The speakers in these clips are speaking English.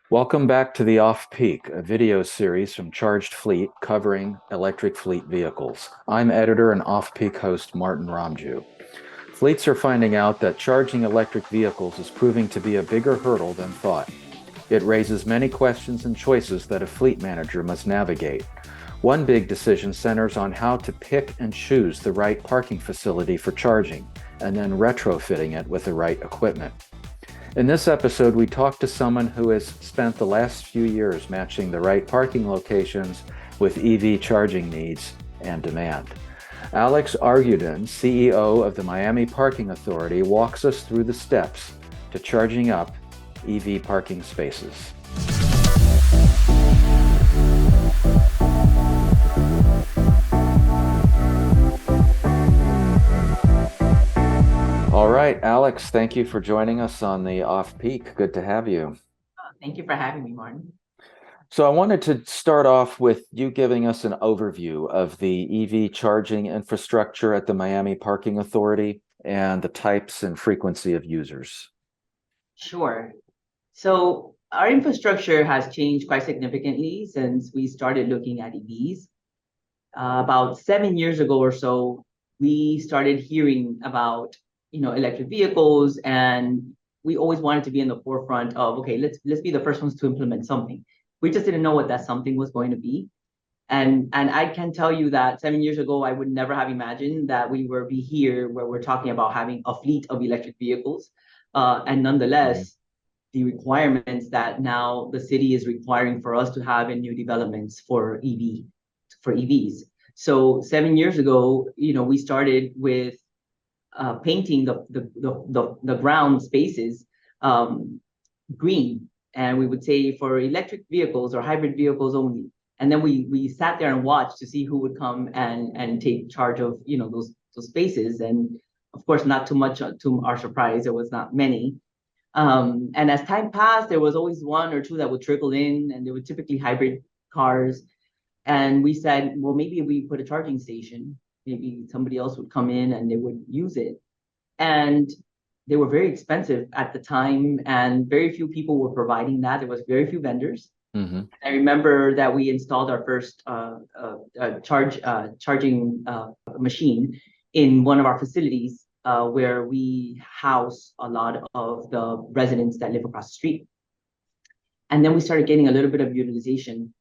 Welcome back to the Off Peak, a video series from Charged Fleet covering electric fleet vehicles. I'm editor and Off Peak host Martin Ramju. Fleets are finding out that charging electric vehicles is proving to be a bigger hurdle than thought. It raises many questions and choices that a fleet manager must navigate. One big decision centers on how to pick and choose the right parking facility for charging, and then retrofitting it with the right equipment. In this episode, we talk to someone who has spent the last few years matching the right parking locations with EV charging needs and demand. Alex Arguden, CEO of the Miami Parking Authority, walks us through the steps to charging up EV parking spaces. All right, Alex, thank you for joining us on the Off Peak. Good to have you. Thank you for having me, Martin. So I wanted to start off with you giving us an overview of the EV charging infrastructure at the Miami Parking Authority and the types and frequency of users. Sure. So our infrastructure has changed quite significantly since we started looking at EVs. About 7 years ago or so, we started hearing about, electric vehicles, and we always wanted to be in the forefront of, okay, let's be the first ones to implement something. We just didn't know what that something was going to be. And I can tell you that 7 years ago, I would never have imagined that we would be here where we're talking about having a fleet of electric vehicles. And Mhm. nonetheless, the requirements that now the city is requiring for us to have in new developments for EVs. So 7 years ago, we started with painting the ground spaces um, green, and we would say for electric vehicles or hybrid vehicles only. And then we sat there and watched to see who would come and take charge of those spaces. And of course, not too much to our surprise, there was not many. And as time passed, there was always one or two that would trickle in, and they were typically hybrid cars. And we said, well, maybe if we put a charging station, maybe somebody else would come in and they would use it. And they were very expensive at the time, and very few people were providing that. There was very few vendors. Mhm. I remember that we installed our first charging machine in one of our facilities where we house a lot of the residents that live across the street. And then we started getting a little bit of utilization,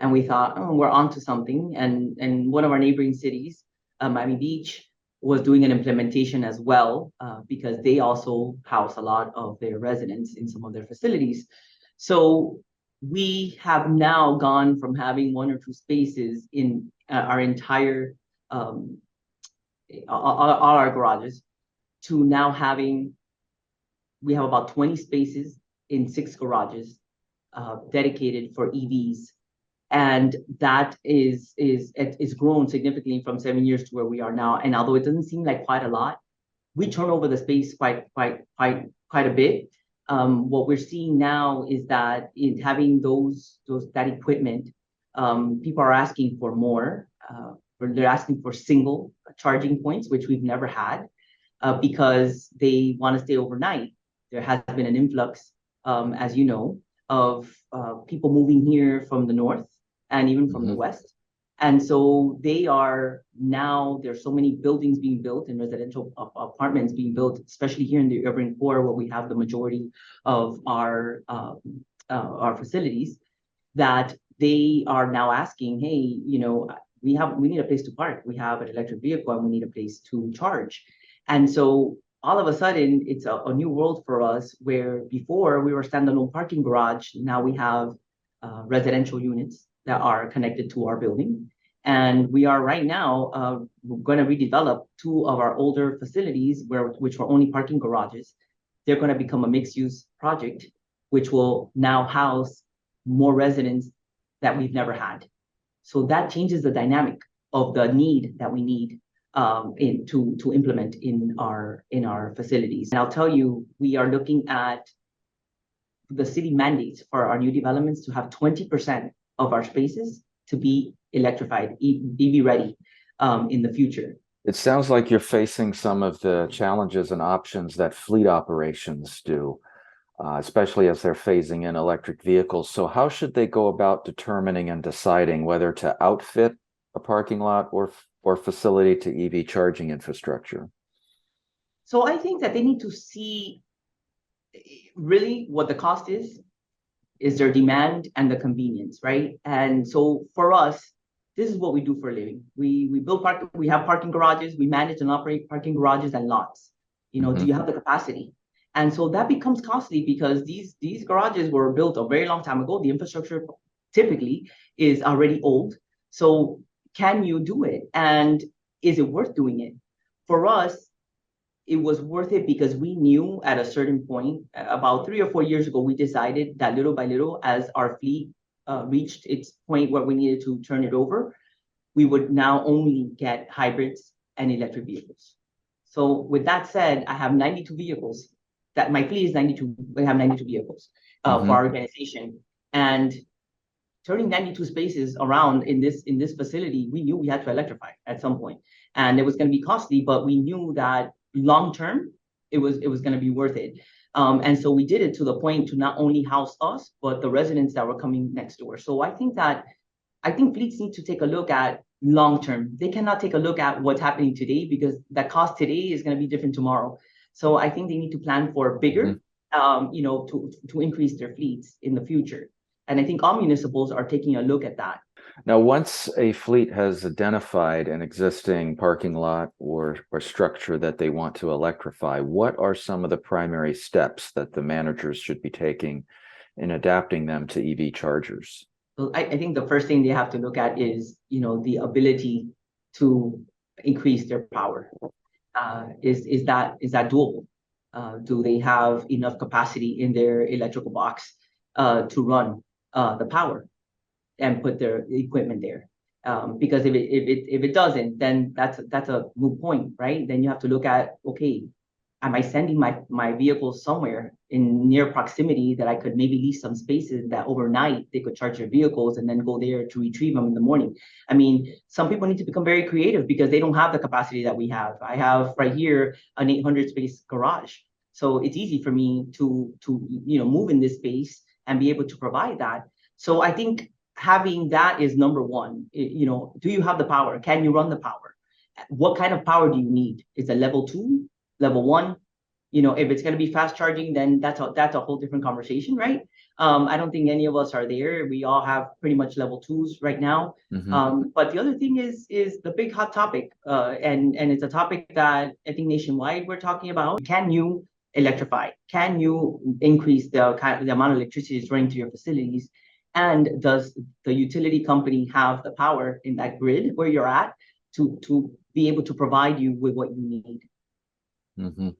and we thought, oh, we're onto something. And one of our neighboring cities, Miami Beach, was doing an implementation as well because they also house a lot of their residents in some of their facilities. So we have now gone from having one or two spaces in our entire all our garages to now having we have about 20 spaces in 6 garages dedicated for EVs, and that is grown significantly from 7 years to where we are now. And although it doesn't seem like quite a lot, we turn over the space quite a bit. What we're seeing now is that in having that equipment, people are asking for more. They're asking for single charging points, which we've never had, because they want to stay overnight. There has been an influx, as you know, of people moving here from the north and even from the Mhm. west. And so they are now, there's so many buildings being built and residential apartments being built, especially here in the urban core where we have the majority of our facilities, that they are now asking, hey, we need a place to park. We have an electric vehicle and we need a place to charge. And so all of a sudden, it's a new world for us where before we were standalone parking garage. Now we have residential units that are connected to our building. And we are right now going to redevelop two of our older facilities which were only parking garages. They're going to become a mixed use project, which will now house more residents that we've never had. So that changes the dynamic of the need that we need to implement in our facilities. And I'll tell you, we are looking at the city mandates for our new developments to have 20% of our spaces to be electrified, EV ready in the future. It sounds like you're facing some of the challenges and options that fleet operations do. especially as they're phasing in electric vehicles. So how should they go about determining and deciding whether to outfit a parking lot or facility to EV charging infrastructure? So I think that they need to see really what the cost is their demand and the convenience, right? And so for us, this is what we do for a living. We build we have parking garages, we manage and operate parking garages and lots. Do you have the capacity? And so that becomes costly because these garages were built a very long time ago. The infrastructure typically is already old. So can you do it? And is it worth doing it? For us, it was worth it because we knew at a certain point, about 3 or 4 years ago, we decided that little by little, as our fleet reached its point where we needed to turn it over, we would now only get hybrids and electric vehicles. So with that said, I have 92 vehicles. That my fleet is 92. We have 92 vehicles for our organization, and turning 92 spaces around in this facility, we knew we had to electrify at some point, and it was going to be costly, but we knew that long term it was going to be worth it. And so we did it to the point to not only house us, but the residents that were coming next door. So I think fleets need to take a look at long term. They cannot take a look at what's happening today because that cost today is going to be different tomorrow. So I think they need to plan for bigger, to increase their fleets in the future. And I think all municipals are taking a look at that. Now, once a fleet has identified an existing parking lot or structure that they want to electrify, what are some of the primary steps that the managers should be taking in adapting them to EV chargers? So I think the first thing they have to look at is, the ability to increase their power. Is that doable? Do they have enough capacity in their electrical box to run the power and put their equipment there? Because if it doesn't, then that's a moot point, right? Then you have to look at, okay, am I sending my vehicles somewhere in near proximity that I could maybe lease some spaces that overnight they could charge their vehicles and then go there to retrieve them in the morning? I mean, some people need to become very creative because they don't have the capacity that we have. I have right here an 800 space garage. So it's easy for me to move in this space and be able to provide that. So I think having that is number one. Do you have the power? Can you run the power? What kind of power do you need? Is it level 2, level 1? If it's going to be fast charging, then that's a whole different conversation, right? I don't think any of us are there. We all have pretty much level 2s right now. But the other thing is the big hot topic, and it's a topic that I think nationwide we're talking about. Can you electrify? Can you increase the amount of electricity that's running to your facilities? And does the utility company have the power in that grid where you're at to be able to provide you with what you need?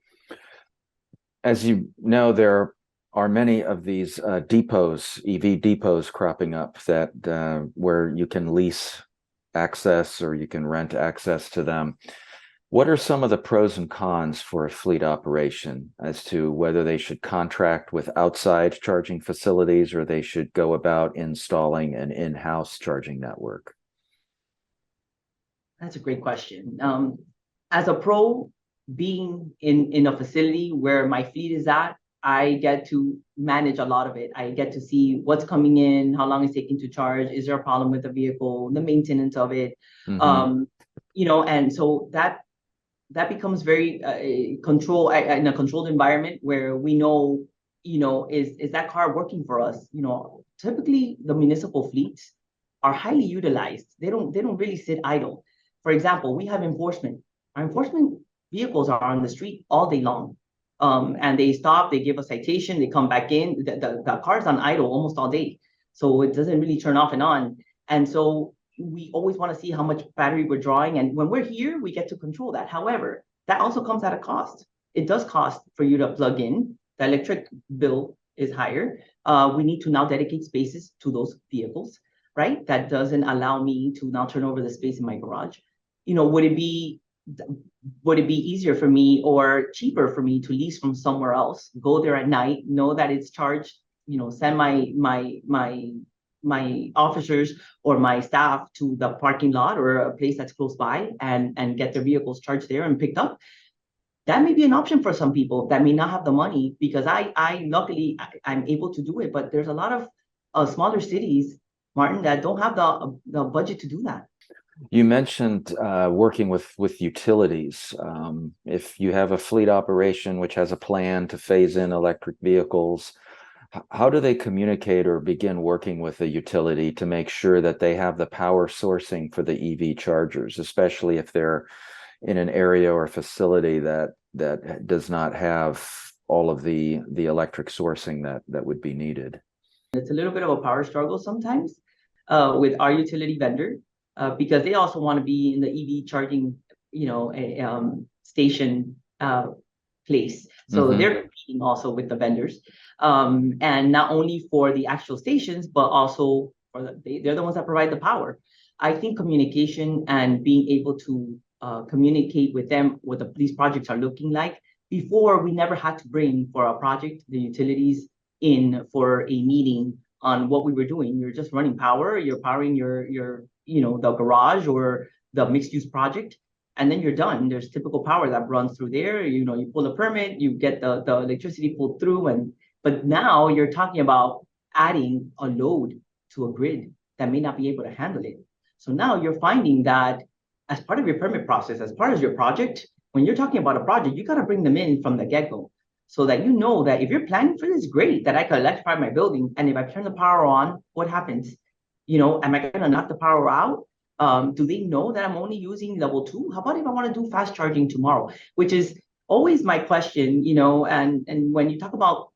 As you know, there are many of these depots, EV depots cropping up that where you can lease access or you can rent access to them. What are some of the pros and cons for a fleet operation as to whether they should contract with outside charging facilities or they should go about installing an in-house charging network? That's a great question. As a pro, being in a facility where my fleet is at, I get to manage a lot of it. I get to see what's coming in, how long it's taking to charge, is there a problem with the vehicle, the maintenance of it. And so that becomes very in a controlled environment where we know, is that car working for us? Typically the municipal fleets are highly utilized. They don't really sit idle. For example, we have enforcement. Our enforcement vehicles are on the street all day long. And they stop, they give a citation, they come back in. The car's on idle almost all day. So it doesn't really turn off and on. And so we always want to see how much battery we're drawing. And when we're here, we get to control that. However, that also comes at a cost. It does cost for you to plug in. The electric bill is higher. We need to now dedicate spaces to those vehicles, right? That doesn't allow me to now turn over the space in my garage. Would it be easier for me or cheaper for me to lease from somewhere else, go there at night, know that it's charged, send my officers or my staff to the parking lot or a place that's close by and get their vehicles charged there and picked up? that may be an option for some people that may not have the money, because I luckily I'm able to do it, but there's a lot of smaller cities, Martin, that don't have the budget to do that. You mentioned working with utilities. If you have a fleet operation which has a plan to phase in electric vehicles, how do they communicate or begin working with a utility to make sure that they have the power sourcing for the EV chargers, especially if they're in an area or facility that does not have all of the electric sourcing that would be needed? It's a little bit of a power struggle sometimes with our utility vendor, because they also want to be in the EV charging, station place. So Mm-hmm. they're competing also with the vendors, and not only for the actual stations, but also they're the ones that provide the power. I think communication and being able to communicate with them what these projects are looking like. Before, we never had to bring for a project the utilities in for a meeting on what we were doing. You're just running power. You're powering your the garage or the mixed use project, and then you're done. There's typical power that runs through there. You pull a permit, you get the electricity pulled through, but now you're talking about adding a load to a grid that may not be able to handle it. So now you're finding that as part of your permit process, as part of your project, when you're talking about a project, you got to bring them in from the get-go, so that you know that if you're planning for this, great, that I could electrify my building. And if I turn the power on, what happens? Am I going to knock the power out? Do they know that I'm only using level 2? How about if I want to do fast charging tomorrow? Which is always my question, and when you talk about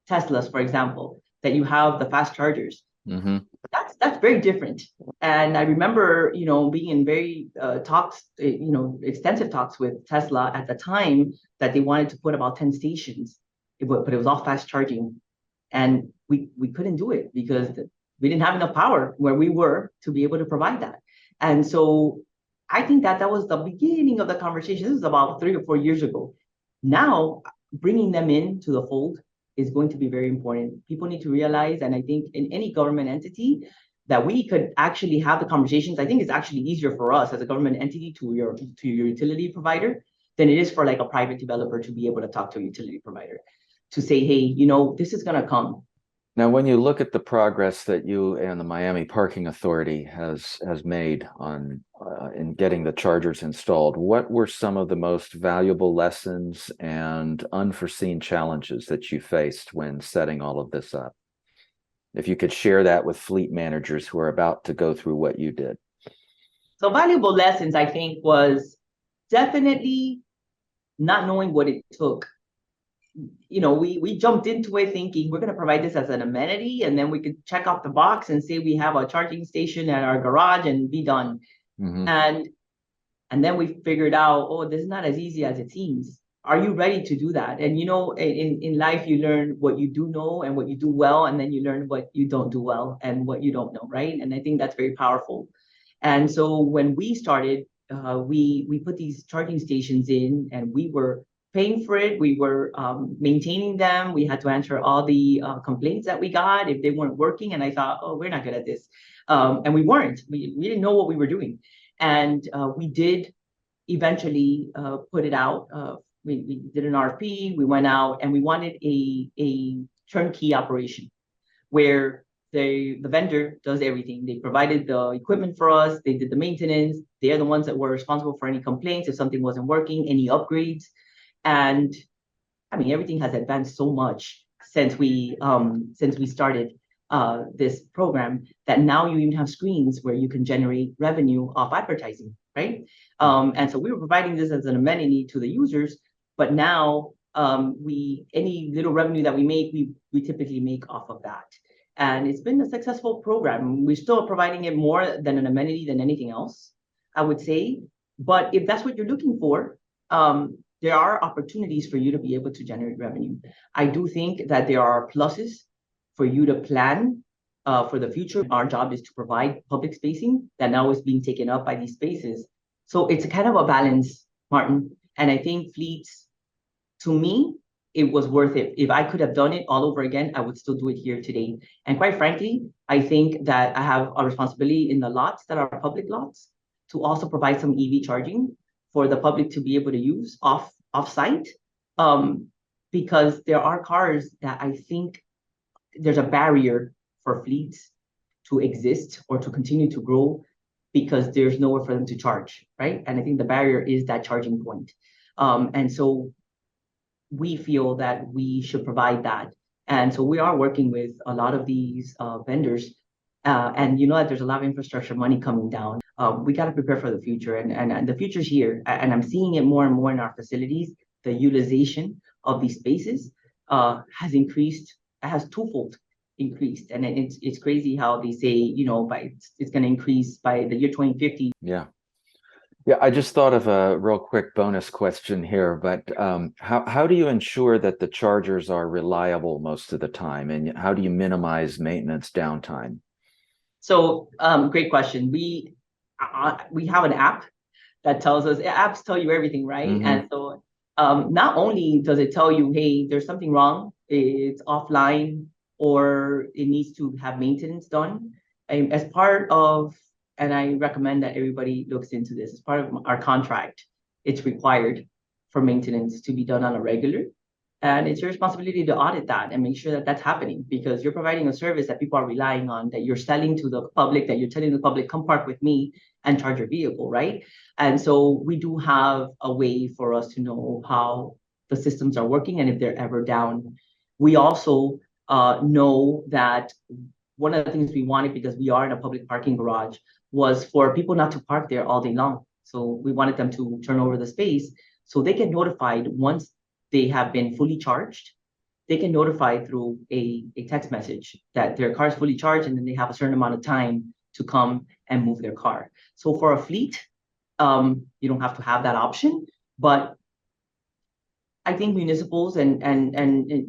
Teslas, for example, that you have the fast chargers, Mm-hmm. that's very different. And I remember, being in very extensive talks with Tesla at the time, that they wanted to put about 10 stations, but it was all fast charging, and we couldn't do it because we didn't have enough power where we were to be able to provide that. And so I think that was the beginning of the conversation. This is about 3 or 4 years ago. Now, bringing them into the fold is going to be very important. People need to realize, and I think in any government entity, that we could actually have the conversations. I think it's actually easier for us as a government entity to your utility provider than it is for like a private developer to be able to talk to a utility provider to say, hey, this is going to come. Now, when you look at the progress that you and the Miami Parking Authority has made on in getting the chargers installed, what were some of the most valuable lessons and unforeseen challenges that you faced when setting all of this up? If you could share that with fleet managers who are about to go through what you did. So valuable lessons, I think, was definitely not knowing what it took. We jumped into it thinking we're going to provide this as an amenity, and then we could check off the box and say we have a charging station at our garage and be done. Mm-hmm. And then we figured out, oh, this is not as easy as it seems. Are you ready to do that? And in life, you learn what you do know and what you do well, and then you learn what you don't do well and what you don't know, right? And I think that's very powerful. And so when we started, we put these charging stations in, and we were paying for it. We were maintaining them. We had to answer all the complaints that we got if they weren't working. And I thought, oh, we're not good at this, and we weren't. We didn't know what we were doing, and we did eventually put it out. We did an RFP. We went out, and we wanted a turnkey operation where the vendor does everything. They provided the equipment for us. They did the maintenance. They are the ones that were responsible for any complaints if something wasn't working, any upgrades. And I mean, everything has advanced so much since we started this program, that now you even have screens where you can generate revenue off advertising, right? And so we were providing this as an amenity to the users, but now any little revenue that we make, we typically make off of that. And it's been a successful program. We're still providing it more than an amenity than anything else, I would say. But if that's what you're looking for, there are opportunities for you to be able to generate revenue. I do think that there are pluses for you to plan for the future. Our job is to provide public spacing that now is being taken up by these spaces. So it's kind of a balance, Martin. And I think fleets, to me, it was worth it. If I could have done it all over again, I would still do it here today. And quite frankly, I think that I have a responsibility in the lots that are public lots to also provide some EV charging for the public to be able to use off offsite, um, because there are cars that I think there's a barrier for fleets to exist or to continue to grow because there's nowhere for them to charge, right? And I think the barrier is that charging point. And so we feel that we should provide that. And so we are working with a lot of these vendors. And you know that there's a lot of infrastructure money coming down. We got to prepare for the future, and the future's here. And I'm seeing it more and more in our facilities. The utilization of these spaces has increased, has twofold increased. And it's crazy how they say, you know, by it's going to increase by the year 2050. Yeah. Yeah, I just thought of a real quick bonus question here, but how do you ensure that the chargers are reliable most of the time, and how do you minimize maintenance downtime? So, great question. We have an app that tells us, apps tell you everything, right? Hmm. And so, not only does it tell you, hey, there's something wrong, it's offline, or it needs to have maintenance done. As part of, and I recommend that everybody looks into this, as part of our contract, it's required for maintenance to be done on a regular. And it's your responsibility to audit that and make sure that that's happening because you're providing a service that people are relying on, that you're selling to the public, that you're telling the public, come park with me and charge your vehicle, right? And so we do have a way for us to know how the systems are working and if they're ever down. We also know that one of the things we wanted, because we are in a public parking garage, was for people not to park there all day long. So we wanted them to turn over the space so they get notified once they have been fully charged. They get notified through a text message that their car is fully charged and then they have a certain amount of time to come and move their car. So for a fleet, you don't have to have that option, but I think municipals and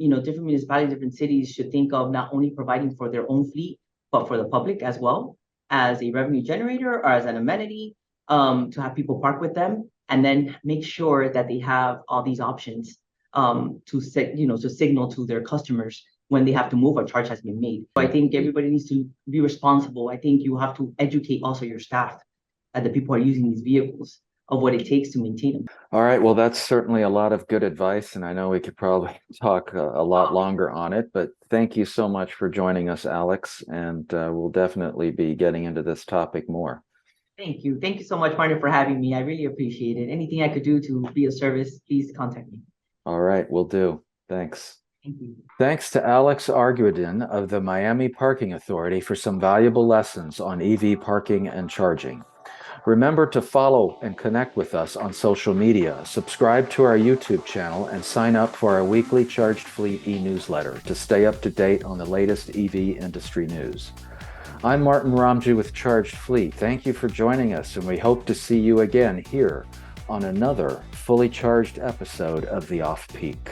you know different municipalities, different cities should think of not only providing for their own fleet, but for the public as well as a revenue generator or as an amenity, to have people park with them, and then make sure that they have all these options you know to signal to their customers when they have to move, a charge has been made. So I think everybody needs to be responsible. I think you have to educate also your staff and the people who are using these vehicles of what it takes to maintain them. All right, well, that's certainly a lot of good advice, and I know we could probably talk a lot longer on it, but thank you so much for joining us, Alex, and we'll definitely be getting into this topic more. Thank you. Thank you so much, Martin, for having me. I really appreciate it. Anything I could do to be of service, please contact me. All right, will do. Thanks. Thank you. Thanks to Alex Arguedin of the Miami Parking Authority for some valuable lessons on EV parking and charging. Remember to follow and connect with us on social media, subscribe to our YouTube channel, and sign up for our weekly Charged Fleet e-newsletter to stay up to date on the latest EV industry news. I'm Martin Ramju with Charged Fleet. Thank you for joining us, and we hope to see you again here on another fully charged episode of The Off Peak.